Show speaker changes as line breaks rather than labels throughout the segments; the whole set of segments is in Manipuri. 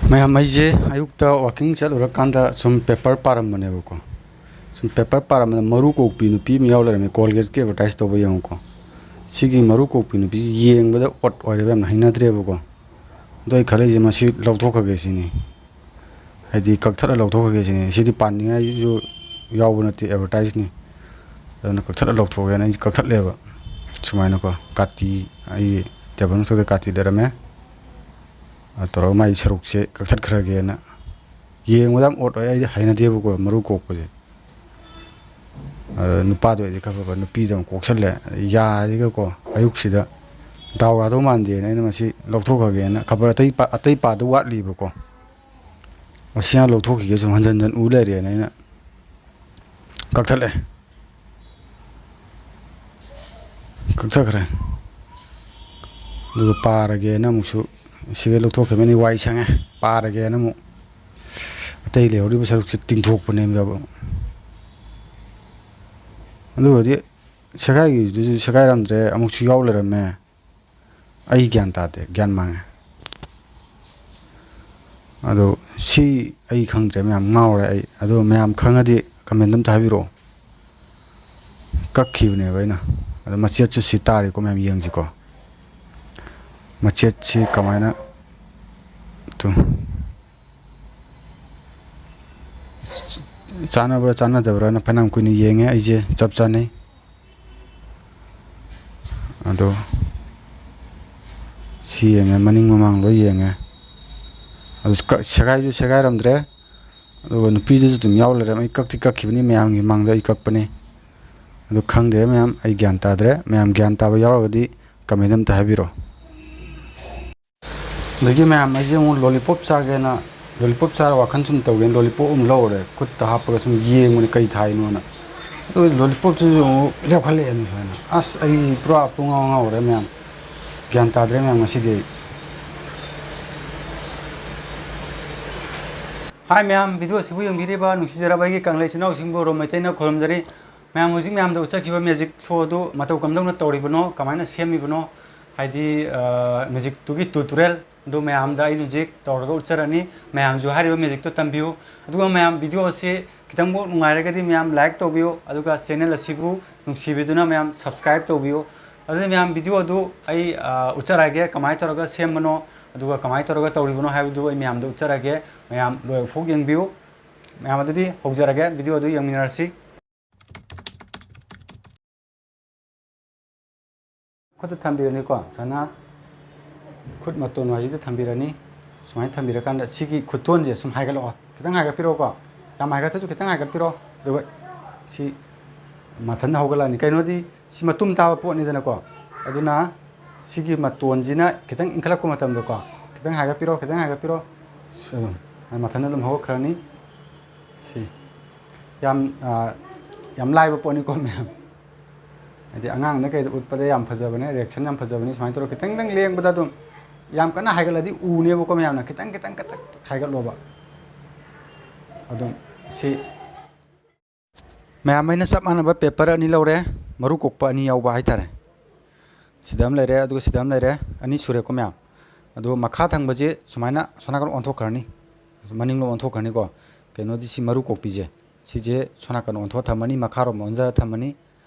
ꯃꯌꯥꯝ ꯑꯩꯁꯦ ꯑꯌꯨꯛꯇ ꯋꯥꯛꯀꯤꯡ ꯆꯠꯂꯨꯔꯀꯥꯟꯗ ꯁꯨꯝ ꯄꯦꯄꯔ ꯄꯥꯔꯝꯕꯅꯦꯕꯀꯣ. ꯁꯨꯝ ꯄꯦꯄꯔ ꯄꯥꯔꯝꯕꯗ ꯃꯔꯨ ꯀꯣꯛꯄꯤ ꯅꯨꯄꯤ ꯑꯃ ꯌꯥꯎ ꯂꯩꯔꯝꯃꯦ ꯀꯣꯜꯒꯦꯠꯀꯤ ꯑꯦꯗꯚꯔꯇꯥꯏꯁ ꯇꯧꯕ ꯌꯦꯡꯉꯨꯀꯣ. ꯁꯤꯒꯤ ꯃꯔꯨ ꯀꯣꯛꯄꯤ ꯅꯨꯄꯤꯁꯤ ꯌꯦꯡꯕꯗ ꯑꯣꯠ ꯑꯣꯏꯔꯦꯕ, ꯌꯥꯝꯅ ꯍꯩꯅꯗ꯭ꯔꯦꯕꯀꯣ. ꯑꯗꯣ ꯑꯩ ꯈꯜꯂꯤꯁꯦ ꯃꯁꯤ ꯂꯧꯊꯣꯛꯈ꯭ꯔꯒꯦ ꯁꯤꯅꯤ. ꯍꯥꯏꯗꯤ ꯀꯛꯊꯠꯂ ꯂꯧꯊꯣꯛꯈ꯭ꯔꯒꯦ ꯁꯤꯅꯤ. ꯁꯤꯗꯤ ꯄꯥꯅꯤꯡꯉꯥꯏꯁꯨ ꯌꯥꯎꯕ ꯅꯠꯇꯦ, ꯑꯦꯗꯚꯔꯇꯥꯏꯁꯅꯤ. ꯑꯗꯨꯅ ꯀꯛꯊꯠꯂ ꯂꯧꯊꯣꯛꯒꯦꯅ ꯑꯩꯁꯦ ꯀꯛꯊꯠꯂꯦꯕ. ꯁꯨꯃꯥꯏꯅꯀꯣ ꯀꯥꯇꯤ ꯑꯩꯒꯤ ꯇꯦꯕꯜ ꯃꯊꯛꯇ ꯀꯥꯇꯤ ꯂꯩꯔꯝꯃꯦ. ꯇꯧꯔꯒ ꯃꯥꯒꯤ ꯁꯔꯨꯛꯁꯦ ꯀꯛꯊꯠꯈ꯭ꯔꯒꯦꯅ. ꯌꯦꯡꯕꯗ ꯌꯥꯝ ꯑꯣꯠ ꯑꯣꯏ, ꯑꯩꯗꯤ ꯍꯩꯅꯗꯦꯕꯀꯣ ꯃꯔꯨ ꯀꯣꯛꯄꯁꯦ. ꯅꯨꯄꯥꯗꯣ ꯑꯣꯏꯗꯤ ꯈꯔ ꯐꯕ, ꯅꯨꯄꯤꯗ ꯑꯃꯨꯛ ꯀꯣꯛꯁꯜꯂꯦ. ꯌꯥꯁꯤꯒꯀꯣ ꯑꯌꯨꯛꯁꯤꯗ ꯗꯥꯎ ꯌꯥꯗꯧ ꯃꯥꯟꯗꯦꯅ ꯑꯩꯅ ꯃꯁꯤ ꯂꯧꯊꯣꯛꯈ꯭ꯔꯒꯦꯅ. ꯈꯕꯔ ꯑꯇꯩ ꯄꯥꯗꯧ ꯋꯥꯠꯂꯤꯕꯀꯣ. ꯃꯁꯤ ꯍꯥꯟꯅ ꯂꯧꯊꯣꯛꯈꯤꯒꯦ, ꯁꯨꯝ ꯍꯟꯖꯟ ꯍꯟꯖꯟ ꯎ ꯂꯩꯔꯦꯅ ꯑꯩꯅ ꯀꯛꯊꯠꯂꯦ. ꯀꯛꯊꯠꯈ꯭ꯔꯦ. ꯑꯗꯨꯒ ꯄꯥꯔꯒꯦꯅ ꯑꯃꯨꯛꯁꯨ ꯁꯤꯒꯩ ꯂꯧꯊꯣꯛꯈꯤꯕꯅꯤ, ꯋꯥꯏ ꯁꯪꯉꯦ. ꯄꯥꯔꯒꯦꯅ ꯑꯃꯨꯛ ꯑꯇꯩ ꯂꯩꯍꯧꯔꯤꯕ ꯁꯔꯨꯛꯁꯦ ꯇꯤꯡꯊꯣꯛꯄꯅꯦꯕ. ꯑꯗꯨꯒꯗꯤ ꯁꯦꯒꯥꯏꯈꯤꯕꯗꯨꯁꯨ ꯁꯦꯒꯥꯏꯔꯝꯗ꯭ꯔꯦ, ꯑꯃꯨꯛꯁꯨ ꯌꯥꯎ ꯂꯩꯔꯝꯃꯦ. ꯑꯩ ꯒ꯭ꯌꯥꯟ ꯇꯥꯗꯦ, ꯒ꯭ꯌꯥꯟ ꯃꯥꯡꯉꯦ. ꯑꯗꯣ ꯁꯤ ꯑꯩ ꯈꯪꯗ꯭ꯔꯦ, ꯃꯌꯥꯝ ꯉꯥꯎꯔꯦ ꯑꯩ. ꯑꯗꯣ ꯃꯌꯥꯝ ꯈꯪꯉꯗꯤ ꯀꯃꯦꯟꯗ ꯑꯝꯇ ꯍꯥꯏꯕꯤꯔꯛꯑꯣ. ꯀꯛꯈꯤꯕꯅꯦꯕ ꯑꯩꯅ. ꯑꯗꯣ ꯃꯆꯦꯠꯁꯨ ꯁꯤ ꯇꯥꯔꯤꯀꯣ, ꯃꯌꯥꯝ ꯌꯦꯡꯁꯤꯀꯣ. ꯃꯆꯦꯠꯁꯤ ꯀꯃꯥꯏꯅ ꯆꯥꯟꯅꯕ꯭ꯔꯥ ꯆꯥꯟꯅꯗꯕ꯭ꯔꯥꯅ ꯐꯅꯌꯥꯝ ꯀꯨꯏꯅ ꯌꯦꯡꯉꯦ ꯑꯩꯁꯦ. ꯆꯞ ꯆꯥꯅꯩ. ꯑꯗꯣ ꯁꯤ ꯌꯦꯡꯉꯦ, ꯃꯅꯤꯡ ꯃꯃꯥꯡ ꯂꯣꯏ ꯌꯦꯡꯉꯦ. ꯑꯗꯨ ꯁꯦꯒꯥꯏꯁꯨ ꯁꯦꯒꯥꯏꯔꯝꯗ꯭ꯔꯦ. ꯑꯗꯨꯒ ꯅꯨꯄꯤꯗꯨꯁꯨ ꯑꯗꯨꯝ ꯌꯥꯎ ꯂꯩꯔꯝꯃꯦ. ꯑꯩ ꯀꯛꯇꯤ ꯀꯛꯈꯤꯕꯅꯤ, ꯃꯌꯥꯝꯒꯤ ꯃꯥꯡꯗ ꯑꯩ ꯀꯛꯄꯅꯤ. ꯑꯗꯨ ꯈꯪꯗꯦ ꯃꯌꯥꯝ, ꯑꯩ ꯒ꯭ꯌꯥꯟ ꯇꯥꯗ꯭ꯔꯦ. ꯃꯌꯥꯝ ꯒ꯭ꯌꯥꯟ ꯇꯥꯕ ꯌꯥꯎꯔꯒꯗꯤ ꯀꯃꯦꯟꯗ ꯑꯝꯇ ꯍꯥꯏꯕꯤꯔꯛꯑꯣ. ꯑꯗꯒꯤ ꯃꯌꯥꯝ ꯑꯩꯁꯦ ꯑꯃꯨꯛ ꯂꯣꯂꯤꯄꯣꯞ ꯆꯥꯒꯦꯅ, ꯂꯣꯂꯤꯄꯣꯞ ꯆꯥꯔ ꯋꯥꯈꯜ ꯁꯨꯝ ꯇꯧꯒꯦꯅ ꯂꯣꯂꯤꯄꯣꯞ ꯑꯃꯨꯛ ꯂꯧꯔꯦ. ꯈꯨꯠꯇ ꯍꯥꯞꯄꯒ ꯁꯨꯝ ꯌꯦꯡꯕꯅꯤ ꯀꯩ ꯊꯥꯏꯅꯣꯅ. ꯑꯗꯨ ꯂꯣꯂꯤꯄꯣꯞꯇꯨꯁꯨ ꯑꯃꯨꯛ ꯂꯦꯞꯈꯠꯂꯛꯑꯦꯅ ꯁꯨꯃꯥꯏꯅ. ꯑꯁ ꯑꯩ ꯄꯨꯔꯥ ꯄꯨꯡꯉꯥꯎ ꯉꯥꯎꯔꯦ ꯃꯌꯥꯝ. ꯒ꯭ꯌꯥꯟ ꯇꯥꯗ꯭ꯔꯦ ꯃꯌꯥꯝ ꯉꯁꯤꯗꯤ ꯑꯩ. ꯍꯥꯏ ꯃꯌꯥꯝ, ꯚꯤꯗꯤꯑꯣ ꯑꯁꯤꯕꯨ ꯌꯦꯡꯕꯤꯔꯤꯕ ꯅꯨꯡꯁꯤꯖꯔꯕ ꯑꯩꯒꯤ ꯀꯪꯂꯩ ꯏꯆꯤꯟ ꯏꯅꯥꯎꯁꯤꯡꯕꯨ ꯔꯣꯝ ꯃꯩꯇꯩꯅ ꯈꯨꯔꯨꯝꯖꯔꯤ. ꯃꯌꯥꯝ ꯍꯧꯖꯤꯛ ꯃꯌꯥꯝꯗ ꯎꯠꯆꯈꯤꯕ ꯃꯦꯖꯤꯛ ꯁꯣ ꯑꯗꯨ ꯃꯇꯧ ꯀꯝꯗꯧꯅ ꯇꯧꯔꯤꯕꯅꯣ, ꯀꯃꯥꯏꯅ ꯁꯦꯝꯃꯤꯕꯅꯣ, ꯍꯥꯏꯗꯤ ꯃꯦꯖꯤꯛꯇꯨꯒꯤ ꯇꯨꯇꯣꯔꯤꯌꯦꯜ ꯑꯗꯨ ꯃꯌꯥꯝꯗ ꯑꯩ ꯍꯧꯖꯤꯛ ꯇꯧꯔꯒ ꯎꯠꯆꯔꯅꯤ. ꯃꯌꯥꯝꯁꯨ ꯍꯥꯏꯔꯤꯕ ꯃꯦꯖꯤꯛꯇꯣ ꯇꯝꯕꯤꯌꯨ. ꯑꯗꯨꯒ ꯃꯌꯥꯝ ꯚꯤꯗꯤꯑꯣ ꯑꯁꯤ ꯈꯤꯇꯪꯕꯨ ꯅꯨꯡꯉꯥꯏꯔꯒꯗꯤ ꯃꯌꯥꯝ ꯂꯥꯏꯛ ꯇꯧꯕꯤꯌꯨ. ꯑꯗꯨꯒ ꯆꯦꯅꯦꯜ ꯑꯁꯤꯕꯨ ꯅꯨꯡꯁꯤꯕꯤꯗꯨꯅ ꯃꯌꯥꯝ ꯁꯕꯁꯀ꯭ꯔꯥꯏꯕ ꯇꯧꯕꯤꯌꯨ. ꯑꯗꯨꯅ ꯃꯌꯥꯝ ꯚꯤꯗꯤꯑꯣ ꯑꯗꯨ ꯑꯩ ꯎꯠꯆꯔꯛꯑꯒꯦ, ꯀꯃꯥꯏꯅ ꯇꯧꯔꯒ ꯁꯦꯝꯕꯅꯣ, ꯑꯗꯨꯒ ꯀꯃꯥꯏꯅ ꯇꯧꯔꯒ ꯇꯧꯔꯤꯕꯅꯣ ꯍꯥꯏꯕꯗꯨ ꯑꯩ ꯃꯌꯥꯝꯗ ꯎꯠꯆꯔꯛꯑꯒꯦ. ꯃꯌꯥꯝ ꯂꯣꯏꯕꯐꯥꯎ ꯌꯦꯡꯕꯤꯌꯨ. ꯃꯌꯥꯝ ꯑꯗꯨꯗꯤ ꯍꯧꯖꯔꯒꯦ, ꯚꯤꯗꯤꯑꯣ ꯑꯗꯨ ꯌꯦꯡꯃꯤꯟꯅꯔꯁꯤ. ꯈꯨꯠꯇ ꯊꯝꯕꯤꯔꯅꯤꯀꯣ. ꯁꯨꯃꯥꯏꯅ ꯈꯨꯠ ꯃꯇꯣꯟ ꯋꯥꯏꯁꯤꯗ ꯊꯝꯕꯤꯔꯅꯤ. ꯁꯨꯃꯥꯏꯅ ꯊꯝꯕꯤꯔꯀꯥꯟꯗ ꯁꯤꯒꯤ ꯈꯨꯇꯣꯟꯁꯦ ꯁꯨꯝ ꯍꯥꯏꯒꯠꯂꯛꯑꯣ. ꯈꯤꯇꯪ ꯍꯥꯏꯒꯠꯄꯤꯔꯛꯑꯣꯀꯣ. ꯌꯥꯝ ꯍꯥꯏꯒꯠꯇ꯭ꯔꯁꯨ ꯈꯤꯇꯪ ꯍꯥꯏꯒꯠꯄꯤꯔꯛꯑꯣ. ꯑꯗꯨꯒ ꯁꯤ ꯃꯊꯟꯇ ꯍꯧꯒꯠꯂꯛꯑꯅꯤ. ꯀꯩꯅꯣꯗꯤ ꯁꯤ ꯃꯇꯨꯝ ꯇꯥꯕ ꯄꯣꯠꯅꯤꯗꯅꯀꯣ. ꯑꯗꯨꯅ ꯁꯤꯒꯤ ꯃꯇꯣꯟꯁꯤꯅ ꯈꯤꯇꯪ ꯏꯟꯈꯠꯂꯛꯄ ꯃꯇꯝꯗꯀꯣ, ꯈꯤꯇꯪ ꯍꯥꯏꯒꯠꯄꯤꯔꯣ, ꯈꯤꯇꯪ ꯍꯥꯏꯒꯠꯄꯤꯔꯣ. ꯑꯗꯨꯝ ꯃꯊꯟꯇ ꯑꯗꯨꯝ ꯍꯧꯒꯠꯈ꯭ꯔꯅꯤ. ꯁꯤ ꯌꯥꯝ ꯂꯥꯏꯕ ꯄꯣꯠꯅꯤꯀꯣ ꯃꯌꯥꯝ. ꯍꯥꯏꯗꯤ ꯑꯉꯥꯡꯗ ꯀꯩꯗ ꯎꯠꯄꯗ ꯌꯥꯝ ꯐꯖꯕꯅꯦ, ꯔꯤꯌꯦꯛꯁꯟ ꯌꯥꯝ ꯐꯖꯕꯅꯤ. ꯁꯨꯃꯥꯏꯅ ꯇꯧꯔꯒ ꯈꯤꯇꯪ ꯂꯦꯡꯕꯗ ꯑꯗꯨꯝ, ꯌꯥꯝ ꯀꯟꯅ ꯍꯥꯏꯒꯠꯂꯗꯤ ꯎꯅꯦꯕꯀꯣ ꯃꯌꯥꯝꯅ. ꯈꯤꯇꯪ ꯍꯥꯏꯒꯠꯂꯣꯕ. ꯑꯗꯨꯝ ꯁꯤ ꯃꯌꯥꯝ ꯑꯩꯅ ꯆꯞ ꯃꯥꯟꯅꯕ ꯄꯦꯄꯔ ꯑꯅꯤ ꯂꯧꯔꯦ. ꯃꯔꯨ ꯀꯣꯛꯄ ꯑꯅꯤ ꯌꯥꯎꯕ ꯍꯥꯏꯇꯥꯔꯦ. ꯁꯤꯗ ꯑꯃ ꯂꯩꯔꯦ, ꯑꯗꯨꯒ ꯁꯤꯗ ꯑꯃ ꯂꯩꯔꯦ. ꯑꯅꯤ ꯁꯨꯔꯦꯀꯣ ꯃꯌꯥꯝ. ꯑꯗꯨꯒ ꯃꯈꯥ ꯊꯪꯕꯁꯦ ꯁꯨꯃꯥꯏꯅ ꯁꯣꯝꯅꯥꯀꯟ ꯑꯣꯟꯊꯣꯛꯈ꯭ꯔꯅꯤ. ꯃꯅꯤꯡꯂꯣꯝ ꯑꯣꯟꯊꯣꯛꯈ꯭ꯔꯅꯤꯀꯣ. ꯀꯩꯅꯣꯗꯤ ꯁꯤ ꯃꯔꯨ ꯀꯣꯛꯄꯤꯁꯦ, ꯁꯤꯁꯦ ꯁꯣꯝꯅꯥꯀꯟ ꯑꯣꯟꯊꯣꯛꯑ ꯊꯝꯃꯅꯤ. ꯃꯈꯥꯔꯣꯝ ꯑꯣꯟꯊꯔ ꯊꯝꯃꯅꯤ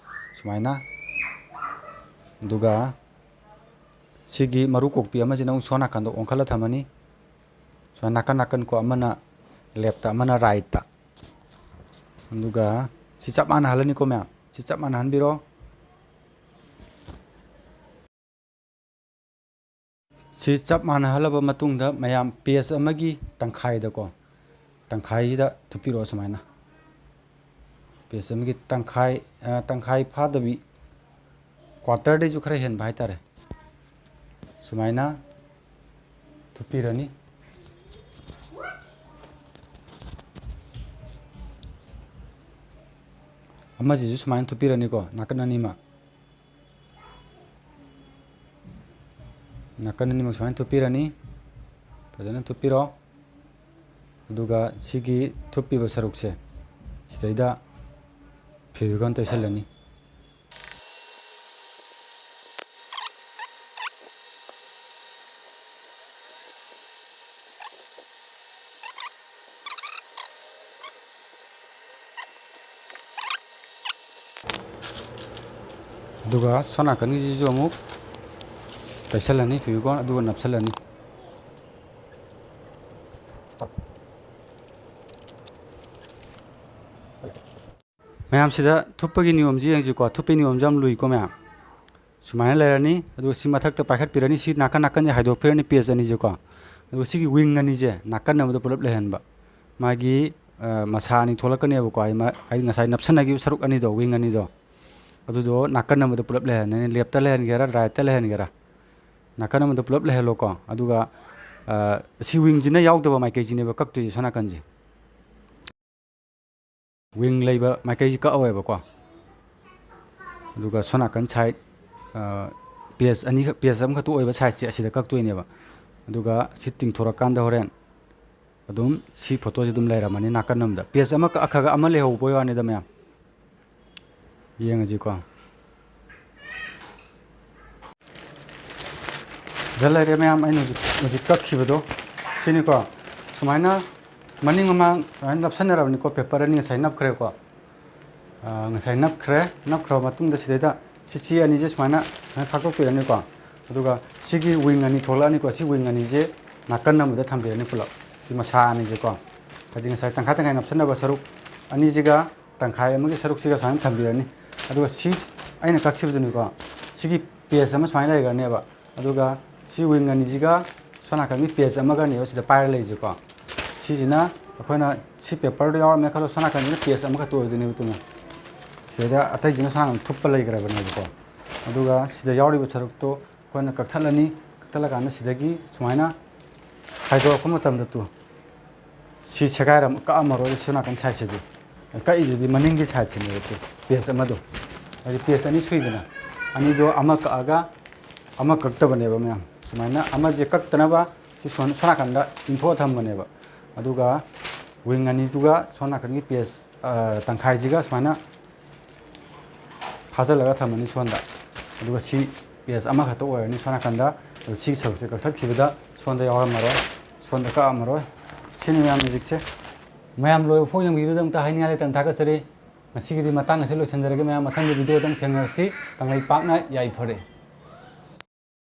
ꯁꯨꯃꯥꯏꯅ. ꯑꯗꯨꯒ ꯁꯤꯒꯤ ꯃꯔꯨ ꯀꯣꯛꯄꯤ ꯑꯃꯁꯤꯅ ꯑꯃꯨꯛ ꯁꯣꯝ ꯅꯥꯀꯟꯗ ꯑꯣꯟꯈꯠꯂ ꯊꯝꯃꯅꯤ. ꯁꯨꯃꯥꯏꯅ ꯅꯥꯀꯟ ꯀꯣ. ꯑꯃꯅ ꯂꯦꯐꯇ, ꯑꯃꯅ ꯔꯥꯏꯠꯇ. ꯑꯗꯨꯒ ꯁꯤ ꯆꯞ ꯃꯥꯟꯅꯍꯜꯂꯅꯤꯀꯣ ꯃꯌꯥꯝ. ꯁꯤ ꯆꯞ ꯃꯥꯟꯅꯍꯟꯕꯤꯔꯣ. ꯁꯤ ꯆꯞ ꯃꯥꯟꯅꯍꯜꯂꯕ ꯃꯇꯨꯡꯗ ꯃꯌꯥꯝ ꯄꯦꯖ ꯑꯃꯒꯤ ꯇꯪꯈꯥꯏꯗꯀꯣ, ꯇꯪꯈꯥꯏꯁꯤꯗ ꯊꯨꯞꯄꯤꯔꯛꯑꯣ ꯁꯨꯃꯥꯏꯅ. ꯄꯦꯖ ꯑꯃꯒꯤ ꯇꯪꯈꯥꯏ ꯐꯥꯗꯕꯤ, ꯀ꯭ꯋꯥꯇꯔꯗꯩꯁꯨ ꯈꯔ ꯍꯦꯟꯕ ꯍꯥꯏꯇꯥꯔꯦ. ꯁꯨꯃꯥꯏꯅ ꯊꯨꯞꯄꯤꯔꯅꯤ. ꯑꯃꯁꯤꯁꯨ ꯁꯨꯃꯥꯏꯅ ꯊꯨꯞꯄꯤꯔꯅꯤꯀꯣ. ꯅꯥꯀꯟ ꯑꯅꯤꯃꯛ, ꯅꯥꯀꯟ ꯑꯅꯤꯃꯛ ꯁꯨꯃꯥꯏꯅ ꯊꯨꯞꯄꯤꯔꯅꯤ. ꯐꯖꯅ ꯊꯨꯞꯄꯤꯔꯣ. ꯑꯗꯨꯒ ꯁꯤꯒꯤ ꯊꯨꯞꯄꯤꯕ ꯁꯔꯨꯛꯁꯦ ꯁꯤꯗꯩꯗ ꯐꯦꯕꯤꯀꯣꯜ ꯇꯩꯁꯜꯂꯅꯤ. ꯑꯗꯨꯒ ꯁꯣꯝ ꯅꯥꯀꯟꯒꯤꯁꯤꯁꯨ ꯑꯃꯨꯛ ꯇꯩꯁꯜꯂꯅꯤ ꯐꯦꯕꯤꯀꯣꯜ ꯑꯗꯨꯒ ꯅꯞꯁꯜꯂꯅꯤ ꯃꯌꯥꯝꯁꯤꯗ ꯊꯨꯞꯄꯒꯤ ꯅꯤꯌꯣꯝꯁꯤ ꯌꯦꯡꯁꯤꯀꯣ ꯊꯨꯞꯄꯒꯤ ꯅꯤꯌꯣꯝꯁꯤ ꯌꯥꯝ ꯂꯨꯏꯀꯣ ꯃꯌꯥꯝ ꯁꯨꯃꯥꯏꯅ ꯂꯩꯔꯅꯤ ꯑꯗꯨꯒ ꯁꯤ ꯃꯊꯛꯇ ꯄꯥꯏꯈꯠꯄꯤꯔꯅꯤ ꯁꯤ ꯅꯥꯀꯟ ꯅꯥꯀꯟꯁꯦ ꯍꯥꯏꯗꯣꯛꯄꯤꯔꯅꯤ ꯄꯦꯖ ꯑꯅꯤꯁꯦꯀꯣ ꯑꯗꯨꯒ ꯁꯤꯒꯤ ꯋꯤꯡ ꯑꯅꯤꯁꯦ ꯅꯥꯀꯟ ꯑꯃꯗ ꯄꯨꯂꯞ ꯂꯩꯍꯟꯕ ꯃꯥꯒꯤ ꯃꯁꯥ ꯑꯅꯤ ꯊꯣꯛꯂꯛꯀꯅꯦꯕꯀꯣ ꯑꯩ ꯉꯁꯥꯏ ꯅꯞꯁꯟꯅꯈꯤꯕ ꯁꯔꯨꯛ ꯑꯅꯤꯗꯣ ꯋꯤꯡ ꯑꯅꯤꯗꯣ ꯑꯗꯨꯗꯣ ꯅꯥꯀꯟ ꯑꯃꯗ ꯄꯨꯂꯞ ꯂꯩꯍꯟꯅꯤ ꯂꯦꯐꯇ ꯂꯩꯍꯟꯒꯦꯔꯥ ꯔꯥꯏꯠꯇ ꯂꯩꯍꯟꯒꯦꯔꯥ ꯅꯥꯀꯟ ꯑꯃꯗ ꯄꯨꯂꯞ ꯂꯩꯍꯜꯂꯣꯀꯣ ꯑꯗꯨꯒ ꯁꯤ ꯋꯤꯡꯁꯤꯅ ꯌꯥꯎꯗꯕ ꯃꯥꯏꯀꯩꯁꯤꯅꯦꯕ ꯀꯛꯇꯣꯏꯁꯦ ꯁꯣꯝ ꯅꯥꯀꯟꯁꯦ ꯋꯤꯡ ꯂꯩꯕ ꯃꯥꯏꯀꯩꯁꯤ ꯀꯛꯑꯣꯏꯕꯀꯣ ꯑꯗꯨꯒ ꯁꯣꯝ ꯅꯥꯀꯟ ꯁꯥꯏꯠ ꯄꯦꯖ ꯑꯃꯈꯛꯇ ꯑꯣꯏꯕ ꯁꯥꯏꯠꯁꯦ ꯑꯁꯤꯗ ꯀꯛꯇꯣꯏꯅꯦꯕ ꯑꯗꯨꯒ ꯁꯤ ꯇꯤꯡꯊꯣꯔꯛꯀꯥꯟꯗ ꯍꯣꯔꯦꯟ ꯑꯗꯨꯝ ꯁꯤ ꯐꯣꯇꯣꯁꯤ ꯑꯗꯨꯝ ꯂꯩꯔꯝꯃꯅꯤ ꯅꯥꯀꯟ ꯑꯃꯗ ꯄꯦꯖ ꯑꯃ ꯀꯛꯈ꯭ꯔꯒ ꯑꯃ ꯂꯩꯍꯧꯕꯩ ꯋꯥꯅꯤꯗ ꯃꯌꯥꯝ ꯌꯦꯡꯉꯁꯤꯀꯣ ꯁꯤꯗ ꯂꯩꯔꯦ ꯃꯌꯥꯝ ꯑꯩꯅ ꯍꯧꯖꯤꯛ ꯀꯛꯈꯤꯕꯗꯣ ꯁꯤꯅꯤꯀꯣ ꯁꯨꯃꯥꯏꯅ ꯃꯅꯤꯡ ꯃꯃꯥꯡ ꯁꯨꯃꯥꯏꯅ ꯅꯞꯁꯟꯅꯔꯕꯅꯤꯀꯣ ꯄꯦꯄꯔ ꯑꯅꯤ ꯉꯁꯥꯏ ꯅꯞꯈ꯭ꯔꯦꯀꯣ ꯉꯁꯥꯏ ꯅꯞꯈ꯭ꯔꯕ ꯃꯇꯨꯡꯗ ꯁꯤꯗꯩꯗ ꯁꯤ ꯑꯅꯤꯁꯦ ꯁꯨꯃꯥꯏꯅ ꯐꯥꯛꯇꯣꯛꯄꯤꯔꯅꯤꯀꯣ ꯑꯗꯨꯒ ꯁꯤꯒꯤ ꯋꯤꯡ ꯑꯅꯤ ꯊꯣꯛꯂꯛꯑꯅꯤꯀꯣ ꯁꯤ ꯋꯤꯡ ꯑꯅꯤꯁꯦ ꯅꯥꯀꯟ ꯑꯃꯗ ꯊꯝꯕꯤꯔꯅꯤ ꯄꯨꯂꯞ ꯁꯤ ꯃꯁꯥ ꯑꯅꯤꯁꯦꯀꯣ ꯍꯥꯏꯗꯤ ꯉꯁꯥꯏ ꯇꯪꯈꯥꯏ ꯇꯪꯈꯥꯏ ꯅꯞꯁꯟꯅꯕ ꯁꯔꯨꯛ ꯑꯅꯤꯁꯤꯒ ꯇꯪꯈꯥꯏ ꯑꯃꯒꯤ ꯁꯔꯨꯛꯁꯤꯒ ꯁꯨꯃꯥꯏꯅ ꯊꯝꯕꯤꯔꯅꯤ ꯑꯗꯨꯒ ꯁꯤ ꯑꯩꯅ ꯀꯛꯈꯤꯕꯗꯨꯅꯤꯀꯣ ꯁꯤꯒꯤ ꯄꯦꯖ ꯑꯃ ꯁꯨꯃꯥꯏꯅ ꯂꯩꯈ꯭ꯔꯅꯦꯕ ꯑꯗꯨꯒ ꯁꯤ ꯋꯤꯡ ꯑꯅꯤꯁꯤꯒ ꯁꯣꯝ ꯅꯥꯀꯟꯒꯤ ꯄꯦꯖ ꯑꯃꯒꯅꯦꯕ ꯁꯤꯗ ꯄꯥꯏꯔ ꯂꯩꯔꯤꯁꯦꯀꯣ ꯁꯤꯁꯤꯅ ꯑꯩꯈꯣꯏꯅ ꯁꯤ ꯄꯦꯄꯔꯗꯣ ꯌꯥꯎꯔꯝꯃꯦ ꯈꯜꯂꯣ ꯁꯣꯝ ꯅꯥꯀꯟꯁꯤꯅ ꯄꯦꯖ ꯑꯃꯈꯛꯇ ꯑꯣꯏꯗꯣꯏꯅꯦꯕ ꯇꯨꯡ ꯁꯤꯗ ꯑꯇꯩꯁꯤꯅ ꯁꯣꯝ ꯅꯥꯀꯟ ꯊꯨꯞꯄ ꯂꯩꯈ꯭ꯔꯕꯅꯦꯕꯀꯣ ꯑꯗꯨꯒ ꯁꯤꯗ ꯌꯥꯎꯔꯤꯕ ꯁꯔꯨꯛꯇꯣ ꯑꯩꯈꯣꯏꯅ ꯀꯛꯊꯠꯂꯅꯤ ꯀꯛꯊꯠꯂꯀꯥꯟꯗ ꯁꯤꯗꯒꯤ ꯁꯨꯃꯥꯏꯅ ꯈꯥꯏꯗꯣꯔꯛꯄ ꯃꯇꯝꯗ ꯁꯤ ꯀꯛꯑꯝꯃꯔꯣꯏ ꯁꯣꯝ ꯅꯥꯀꯟ ꯁꯥꯏꯠꯁꯤꯗꯤ ꯀꯛꯏꯗꯨꯗꯤ ꯃꯅꯤꯡꯒꯤ ꯁꯥꯏꯠꯁꯤꯅꯦꯕ ꯄꯦꯖ ꯑꯃꯗꯣ ꯍꯥꯏꯗꯤ ꯄꯦꯖ ꯑꯅꯤ ꯁꯨꯏꯗꯅ ꯑꯅꯤꯗꯣ ꯑꯃ ꯀꯛꯑꯒ ꯑꯃ ꯀꯛꯇꯕꯅꯦꯕ ꯃꯌꯥꯝ ꯁꯨꯃꯥꯏꯅ ꯑꯃꯁꯦ ꯀꯛꯇꯅꯕ ꯁꯤ ꯁꯣꯝ ꯅꯥꯀꯟꯗ ꯏꯟꯊꯣꯛꯑ ꯊꯝꯕꯅꯦꯕ ꯑꯗꯨꯒ ꯋꯤꯡ ꯑꯅꯤꯗꯨꯒ ꯁꯣꯝ ꯅꯥꯀꯟꯒꯤ ꯄꯦꯖ ꯇꯪꯈꯥꯏꯁꯤꯒ ꯁꯨꯃꯥꯏꯅ ꯐꯥꯖꯤꯜꯂꯒ ꯊꯝꯃꯅꯤ ꯁꯣꯝꯗ ꯑꯗꯨꯒ ꯁꯤ ꯄꯦꯖ ꯑꯃꯈꯛꯇ ꯑꯣꯏꯔꯅꯤ ꯁꯣꯝ ꯅꯥꯀꯟꯗ ꯁꯤꯒꯤ ꯁꯔꯨꯛꯁꯦ ꯀꯛꯊꯠꯈꯤꯕꯗ ꯁꯣꯝꯗ ꯌꯥꯎꯔꯝꯃꯔꯣꯏ ꯁꯣꯝꯗ ꯀꯛꯑꯝꯃꯔꯣꯏ ꯁꯤꯅꯤ ꯃꯌꯥꯝ ꯍꯧꯖꯤꯛꯁꯦ ꯃꯌꯥꯝ ꯂꯣꯏꯕ ꯐꯥꯎ ꯌꯦꯡꯕꯤꯕꯒꯤꯗꯃꯛꯇ ꯍꯥꯏꯅꯤꯡꯉꯥꯏ ꯂꯩꯇꯅ ꯊꯥꯒꯠꯆꯔꯤ ꯉꯁꯤꯒꯤꯗꯤ ꯃꯇꯥꯡ ꯑꯁꯤ ꯂꯣꯏꯁꯤꯟꯖꯔꯒꯦ ꯃꯌꯥꯝ ꯃꯊꯪꯒꯤ ꯚꯤꯗꯤꯑꯣꯗ ꯑꯃꯨꯛ ꯊꯦꯡꯅꯔꯁꯤ ꯀꯪꯂꯩꯄꯥꯛꯅ ꯌꯥꯏꯐꯔꯦ